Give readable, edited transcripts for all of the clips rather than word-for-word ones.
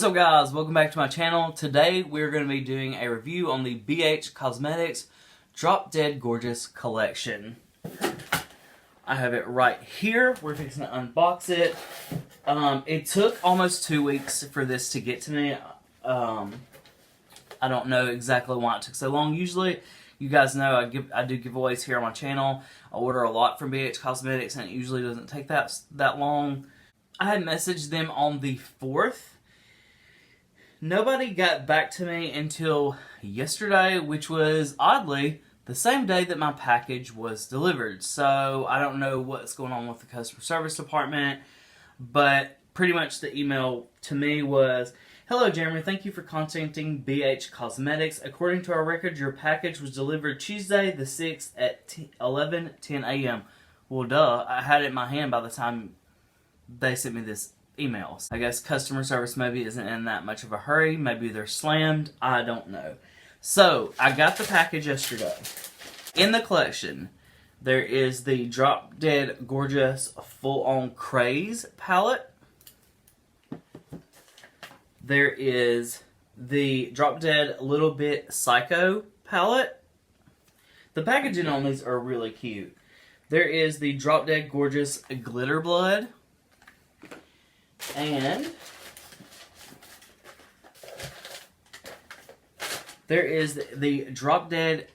up guys, welcome back to my channel. Today we're going to be doing a review on the BH Cosmetics Drop Dead Gorgeous collection. I have it right here. We're fixing to unbox it. It took almost 2 weeks for this to get to me. I don't know exactly why it took so long. Usually, you guys know I do giveaways here on my channel. I order a lot from BH Cosmetics and it usually doesn't take that long. I had messaged them on the 4th. Nobody got back to me until yesterday, which was, oddly, the same day that my package was delivered. So, I don't know what's going on with the customer service department, but pretty much the email to me was, "Hello Jeremy, thank you for contacting BH Cosmetics. According to our record, your package was delivered Tuesday the 6th at 11:10 a.m. Well, duh, I had it in my hand by the time they sent me this emails. I guess customer service maybe isn't in that much of a hurry. Maybe they're slammed. I don't know. So, I got the package yesterday. In the collection, there is the Drop Dead Gorgeous Full On Craze palette. There is the Drop Dead Little Bit Psycho palette. The packaging on these are really cute. There is the Drop Dead Gorgeous Glitter Blood. And there is the Drop Dead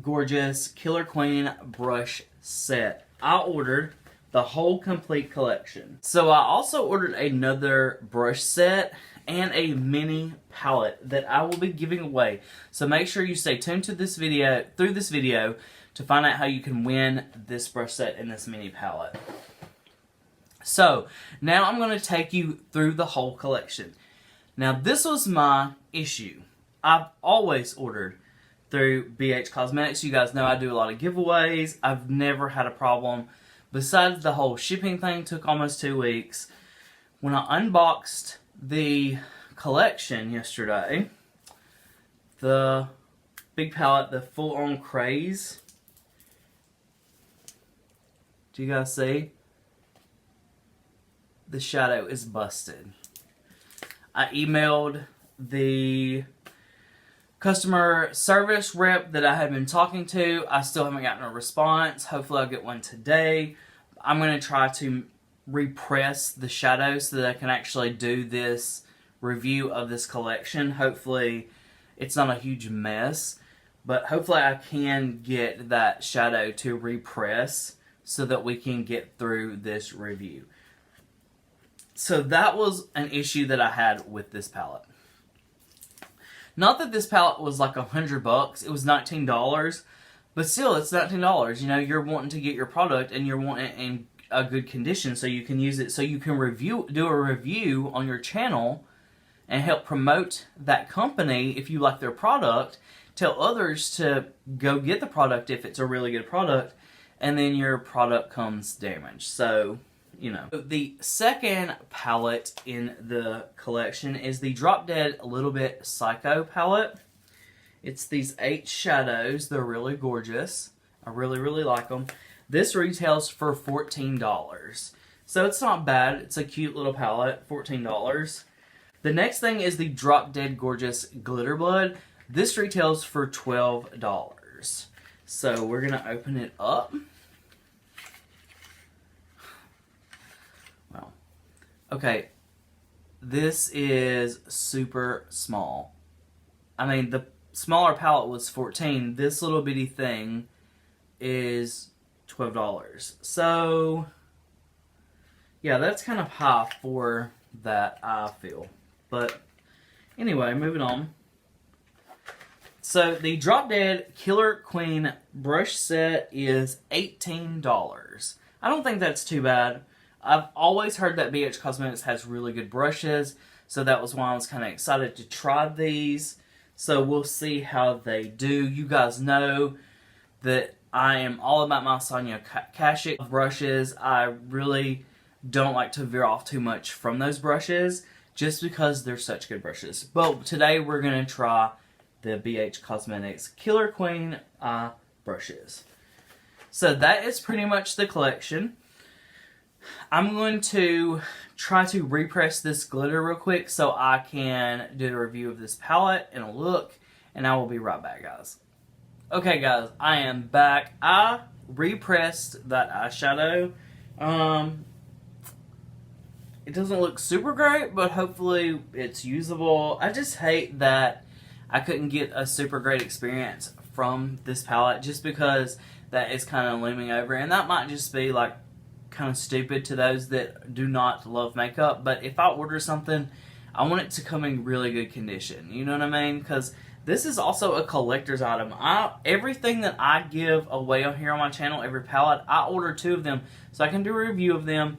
Gorgeous Killer Queen brush set. I ordered the whole complete collection. So I also ordered another brush set and a mini palette that I will be giving away. So make sure you stay tuned to this video, to find out how you can win this brush set and this mini palette. So, now I'm going to take you through the whole collection. Now, this was my issue. I've always ordered through BH Cosmetics. You guys know I do a lot of giveaways. I've never had a problem. Besides, the whole shipping thing took almost 2 weeks. When I unboxed the collection yesterday, the big palette, the Full On Craze. Do you guys see? The shadow is busted. I emailed the customer service rep that I had been talking to. I still haven't gotten a response. Hopefully I'll get one today. I'm going to try to repress the shadow so that I can actually do this review of this collection. Hopefully it's not a huge mess, but hopefully I can get that shadow to repress so that we can get through this review. So that was an issue that I had with this palette. Not that this palette was like $100, it was $19, but still it's $19. You know, you're wanting to get your product and you're wanting it in a good condition so you can use it, so you can do a review on your channel and help promote that company if you like their product. Tell others to go get the product if it's a really good product, and then your product comes damaged. So, you know. The second palette in the collection is the Drop Dead Little Bit Psycho palette. It's these 8 shadows. They're really gorgeous. I really, really like them. This retails for $14. So it's not bad. It's a cute little palette. $14. The next thing is the Drop Dead Gorgeous Glitter Blood. This retails for $12. So we're going to open it up. Okay, this is super small. I mean, the smaller palette was $14. This little bitty thing is $12. So, yeah, that's kind of high for that, I feel. But, anyway, moving on. So, the Drop Dead Killer Queen brush set is $18. I don't think that's too bad. I've always heard that BH Cosmetics has really good brushes, so that was why I was kind of excited to try these. So we'll see how they do. You guys know that I am all about my Sonia Kashuk brushes. I really don't like to veer off too much from those brushes, just because they're such good brushes. But today we're going to try the BH Cosmetics Killer Queen brushes. So that is pretty much the collection. I'm going to try to repress this glitter real quick so I can do the review of this palette and a look, and I will be right back, guys. Okay, guys, I am back. I repressed that eyeshadow. It doesn't look super great, but hopefully it's usable. I just hate that I couldn't get a super great experience from this palette just because that is kind of looming over, and that might just be like kind of stupid to those that do not love makeup. But if I order something, I want it to come in really good condition. You know what I mean? Because this is also a collector's item. Everything that I give away on here on my channel, every palette, I order 2 of them so I can do a review of them,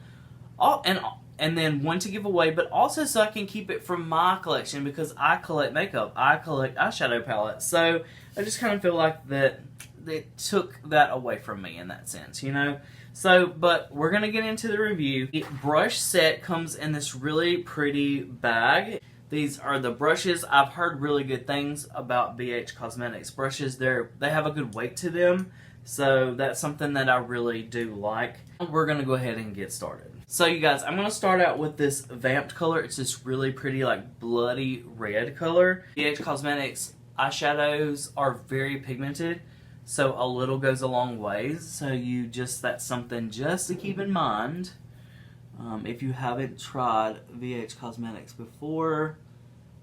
and then 1 to give away, but also so I can keep it from my collection because I collect makeup. I collect eyeshadow palettes. So I just kind of feel like that it took that away from me in that sense, you know? So, but we're going to get into the review. The brush set comes in this really pretty bag. These are the brushes. I've heard really good things about BH Cosmetics brushes. They have a good weight to them, so that's something that I really do like. We're going to go ahead and get started. So you guys, I'm going to start out with this vamped color. It's this really pretty like bloody red color. BH Cosmetics eyeshadows are very pigmented, so a little goes a long ways. So that's something just to keep in mind. If you haven't tried VH Cosmetics before,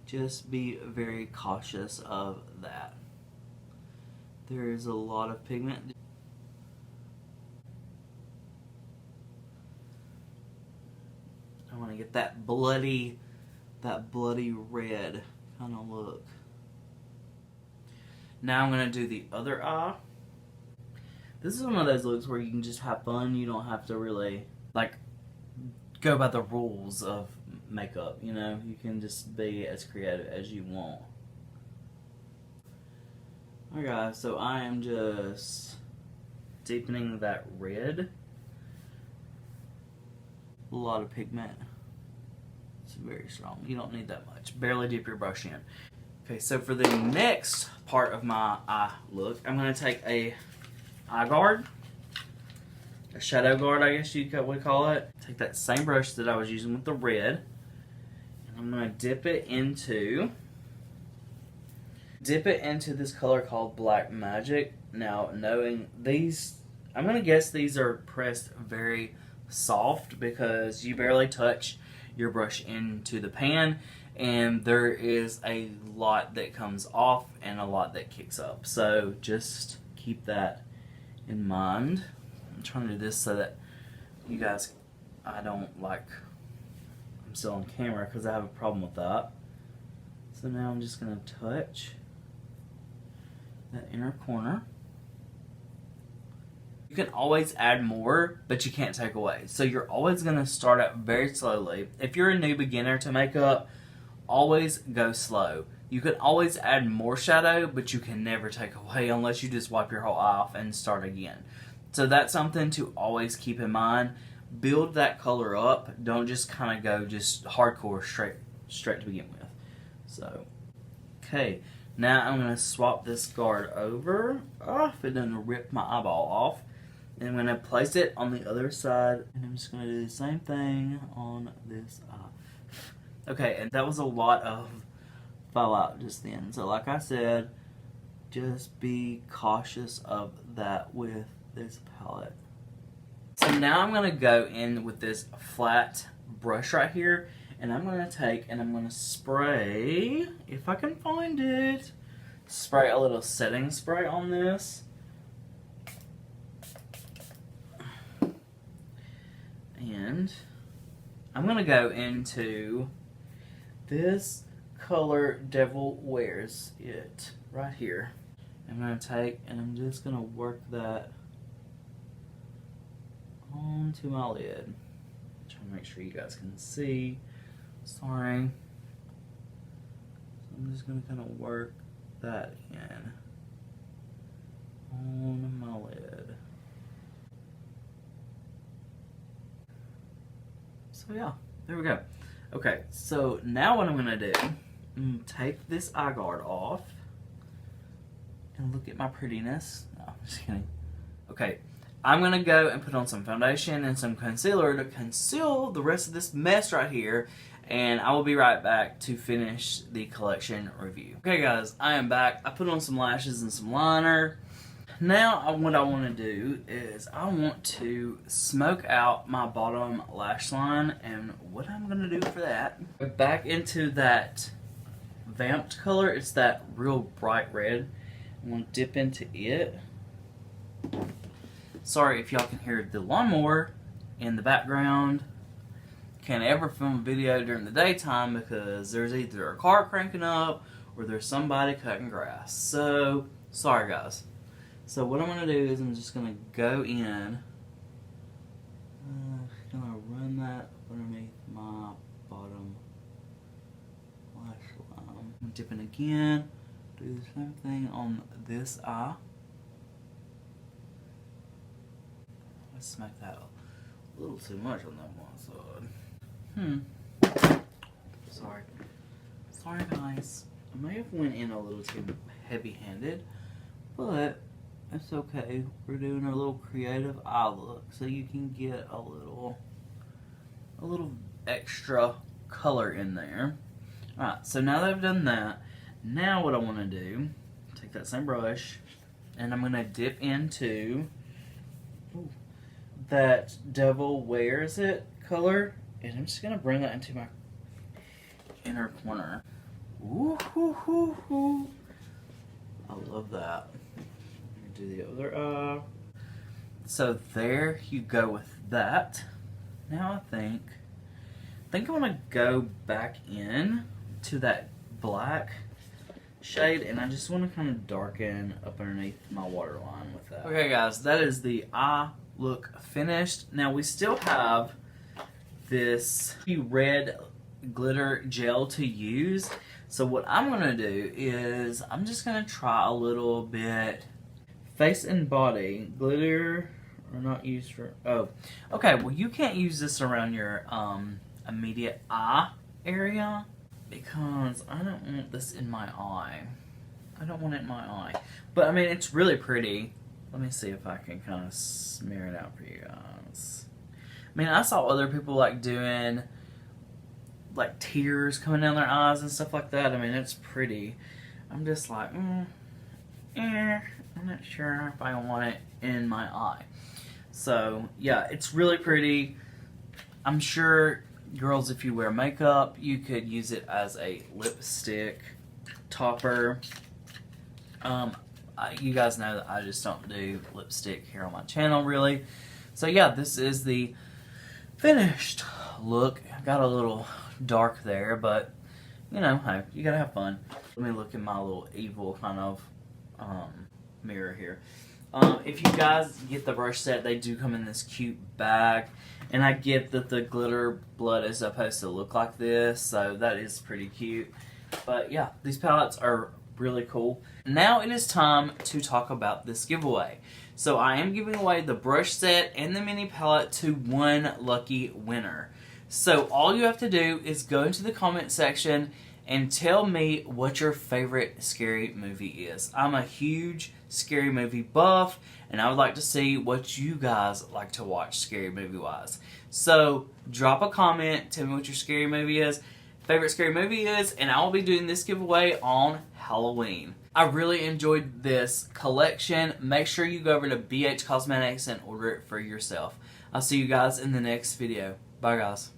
just be very cautious of that. There is a lot of pigment. I want to get that bloody red kind of look. Now I'm going to do the other eye. This is one of those looks where you can just have fun. You don't have to really like go by the rules of makeup, you know? You can just be as creative as you want. Alright guys, so I am just deepening that red. A lot of pigment. It's very strong. You don't need that much. Barely dip your brush in. Okay, so for the next part of my eye look, I'm going to take a eye guard. A shadow guard, I guess you would call it. Take that same brush that I was using with the red, and I'm going to dip it into this color called Black Magic. Now, knowing these, I'm going to guess these are pressed very soft because you barely touch your brush into the pan, and there is a lot that comes off and a lot that kicks up. So just keep that in mind. I'm trying to do this so that you guys, I'm still on camera because I have a problem with that. So now I'm just going to touch that inner corner. You can always add more, but you can't take away. So you're always going to start out very slowly. If you're a new beginner to makeup, always go slow. You can always add more shadow, but you can never take away unless you just wipe your whole eye off and start again. So that's something to always keep in mind. Build that color up. Don't just kind of go just hardcore straight to begin with. So, okay. Now I'm going to swap this guard over. If it doesn't rip my eyeball off. And I'm going to place it on the other side. And I'm just going to do the same thing on this eye. Okay, and that was a lot of fallout just then. So like I said, just be cautious of that with this palette. So now I'm going to go in with this flat brush right here, and I'm going to take and I'm going to spray, if I can find it, spray a little setting spray on this. And I'm going to go into this color Devil Wears It right here. I'm going to take and I'm just going to work that onto my lid. Trying to make sure you guys can see. Sorry. So I'm just going to kind of work that in on my lid. So yeah, there we go. Okay, so now what I'm going to do, I'm going to take this eye guard off and look at my prettiness. No, I'm just kidding. Okay, I'm going to go and put on some foundation and some concealer to conceal the rest of this mess right here. And I will be right back to finish the collection review. Okay guys, I am back. I put on some lashes and some liner. Now what I want to do is I want to smoke out my bottom lash line, and what I'm going to do for that, back into that vamped color, it's that real bright red. I'm going to dip into it. Sorry if y'all can hear the lawnmower in the background. Can't ever film a video during the daytime because there's either a car cranking up or there's somebody cutting grass. So, sorry guys. So what I'm going to do is I'm just going to go in. I'm going to run that underneath my bottom lash line. I'm dipping again. Do the same thing on this eye. I smacked that a little too much on that one side. Sorry guys. I may have went in a little too heavy-handed, but it's okay. We're doing a little creative eye look, so you can get a little extra color in there. Alright, so now that I've done that, now what I want to do, take that same brush, and I'm going to dip into that Devil Wears It color, and I'm just going to bring that into my inner corner. Ooh, hoo, hoo, hoo. I love that. Do the other eye. So there you go with that. Now I think I want to go back in to that black shade, and I just want to kind of darken up underneath my waterline with that. Okay guys, that is the eye look finished. Now we still have this red glitter gel to use. So what I'm going to do is I'm just going to try a little bit face and body glitter, or not used for, oh, okay, well you can't use this around your immediate eye area because I don't want this in my eye. I don't want it in my eye. But I mean, it's really pretty. Let me see if I can kind of smear it out for you guys. I mean, I saw other people like doing like tears coming down their eyes and stuff like that. I mean, it's pretty. I'm just like, I'm not sure if I want it in my eye. So, yeah, it's really pretty. I'm sure, girls, if you wear makeup, you could use it as a lipstick topper. You guys know that I just don't do lipstick here on my channel, really. So, yeah, this is the finished look. I got a little dark there, but, you know, hey, you gotta have fun. Let me look in my little evil kind of mirror here. If you guys get the brush set, they do come in this cute bag, and I get that the glitter blood is supposed to look like this, so that is pretty cute. But yeah, these palettes are really cool. Now it is time to talk about this giveaway. So I am giving away the brush set and the mini palette to one lucky winner. So all you have to do is go into the comment section and tell me what your favorite scary movie is. I'm a huge scary movie buff, and I would like to see what you guys like to watch scary movie-wise. So drop a comment, tell me what your scary movie is, favorite scary movie is, and I will be doing this giveaway on Halloween. I really enjoyed this collection. Make sure you go over to BH Cosmetics and order it for yourself. I'll see you guys in the next video. Bye guys.